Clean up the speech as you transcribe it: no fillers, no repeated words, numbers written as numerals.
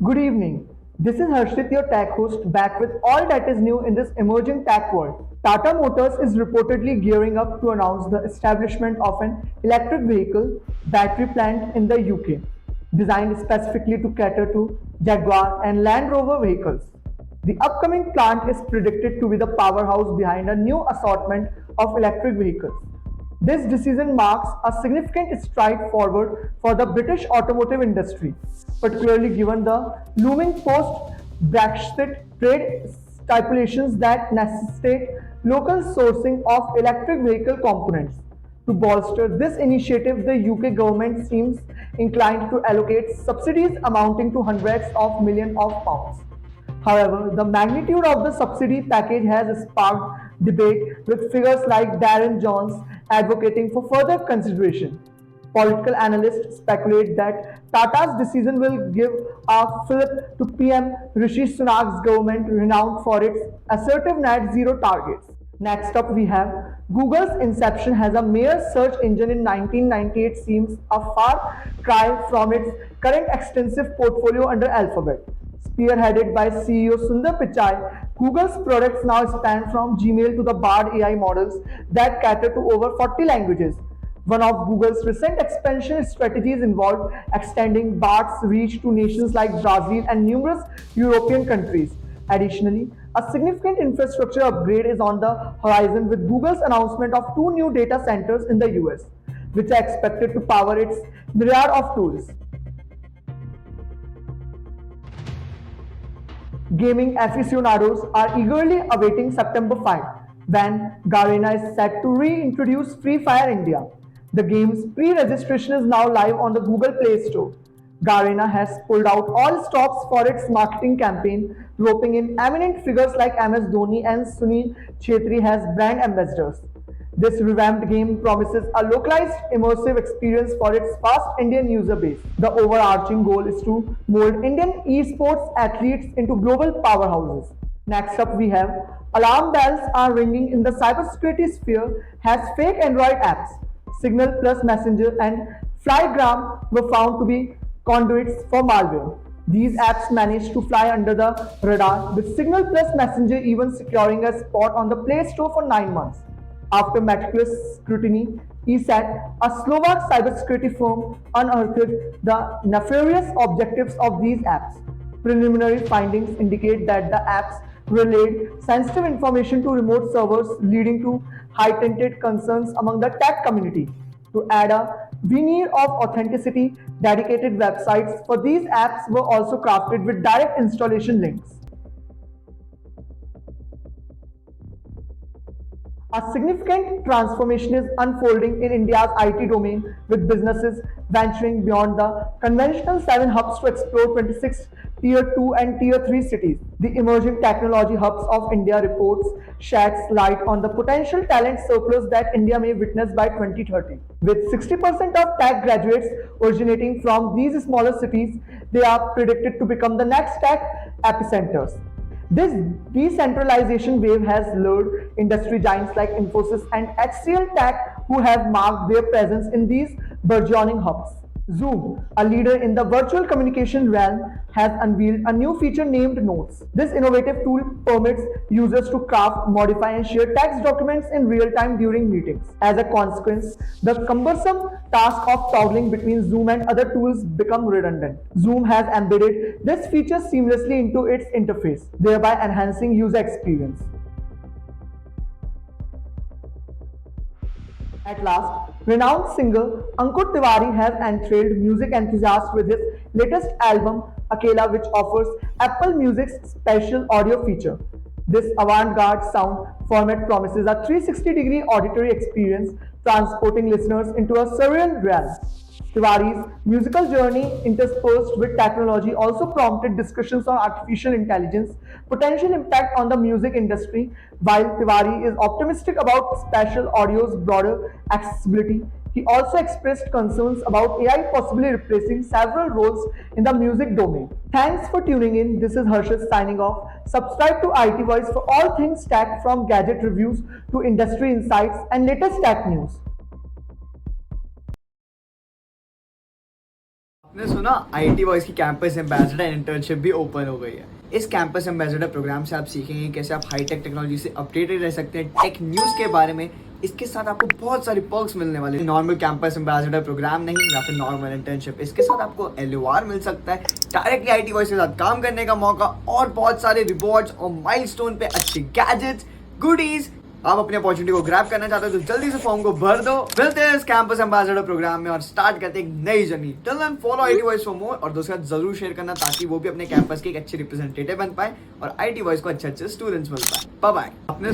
Good evening. This is Harshit, your tech host, back with all that is new in this emerging tech world. Tata Motors is reportedly gearing up to announce the establishment of an electric vehicle battery plant in the UK, designed specifically to cater to Jaguar and Land Rover vehicles. The upcoming plant is predicted to be the powerhouse behind a new assortment of electric vehicles. This decision marks a significant stride forward for the British automotive industry, particularly given the looming post-Brexit trade stipulations that necessitate local sourcing of electric vehicle components. To bolster this initiative, the UK government seems inclined to allocate subsidies amounting to hundreds of millions of pounds. However, the magnitude of the subsidy package has sparked debate, with figures like Darren Jones advocating for further consideration. Political analysts speculate that Tata's decision will give a fillip to PM Rishi Sunak's government, renowned for its assertive net zero targets. Next up, we have Google's inception as a mere search engine in 1998 seems a far cry from its current extensive portfolio under Alphabet. Spearheaded by CEO Sundar Pichai, Google's products now span from Gmail to the Bard AI models that cater to over 40 languages. One of Google's recent expansion strategies involved extending Bard's reach to nations like Brazil and numerous European countries. Additionally, a significant infrastructure upgrade is on the horizon with Google's announcement of two new data centers in the US, which are expected to power its myriad of tools. Gaming aficionados are eagerly awaiting September 5, when Garena is set to reintroduce Free Fire India. The game's pre-registration is now live on the Google Play Store. Garena has pulled out all stops for its marketing campaign, roping in eminent figures like MS Dhoni and Sunil Chhetri as brand ambassadors. This revamped game promises a localized, immersive experience for its vast Indian user base. The overarching goal is to mold Indian esports athletes into global powerhouses. Next up, we have alarm bells are ringing in the cybersecurity sphere as fake Android apps, Signal Plus Messenger, and Flygram were found to be conduits for malware. These apps managed to fly under the radar, with Signal Plus Messenger even securing a spot on the Play Store for 9 months. After meticulous scrutiny, ESAT, a Slovak cybersecurity firm, unearthed the nefarious objectives of these apps. Preliminary findings indicate that the apps relayed sensitive information to remote servers, leading to heightened concerns among the tech community. To add a veneer of authenticity, dedicated websites for these apps were also crafted with direct installation links. A significant transformation is unfolding in India's IT domain, with businesses venturing beyond the conventional 7 hubs to explore 26 Tier 2 and Tier 3 cities. The emerging technology hubs of India reports sheds light on the potential talent surplus that India may witness by 2030. With 60% of tech graduates originating from these smaller cities, they are predicted to become the next tech epicenters. This decentralization wave has lured industry giants like Infosys and HCL Tech, who have marked their presence in these burgeoning hubs. Zoom, a leader in the virtual communication realm, has unveiled a new feature named Notes. This innovative tool permits users to craft, modify, and share text documents in real time during meetings. As a consequence, the cumbersome task of toggling between Zoom and other tools become redundant. Zoom has embedded this feature seamlessly into its interface, thereby enhancing user experience. At last, renowned singer Ankur Tiwari has enthralled music enthusiasts with his latest album, Akela, which offers Apple Music's special audio feature. This avant-garde sound format promises a 360-degree auditory experience, transporting listeners into a surreal realm. Tiwari's musical journey, interspersed with technology, also prompted discussions on artificial intelligence, potential impact on the music industry. While Tiwari is optimistic about spatial audio's broader accessibility, he also expressed concerns about AI possibly replacing several roles in the music domain. Thanks for tuning in. This is Harshit signing off. Subscribe to IT Voice for all things tech, from gadget reviews to industry insights and latest tech news. ने सुना IT boys की campus ambassador internship भी open हो गई है। इस campus ambassador programme से आप सीखेंगे कैसे आप हाईटेक टेक्नोलॉजी से अपडेटेड रह सकते हैं, टेक न्यूज़ के बारे में। इसके साथ आपको बहुत सारी पर्क्स मिलने वाले हैं। नॉर्मल कैंपस एम्बेसडर प्रोग्राम नहीं या फिर नॉर्मल इंटर्नशिप, इसके साथ आपको LOR मिल सकता है, डायरेक्टली आईटी बॉयज के साथ काम करने का मौका और बहुत सारे रिवॉर्ड्स और माइलस्टोन पे अच्छे गैजेट्स, गुडीज। आप अपनी अपॉर्चुनिटी को ग्रैब करना चाहते हो तो जल्दी से फॉर्म को भर दो। मिलते हैं इस कैंपस एम्बेसडर प्रोग्राम में और स्टार्ट करते हैं एक नई journey. Till then follow IT voice for more और दोस्तों के साथ जरूर शेयर करना ताकि वो भी अपने कैंपस के एक अच्छे रिप्रेजेंटेटिव बन पाए और आईटी वॉइस को अच्छे अच्छे स्टूडेंट्स मिल पाए। Bye bye.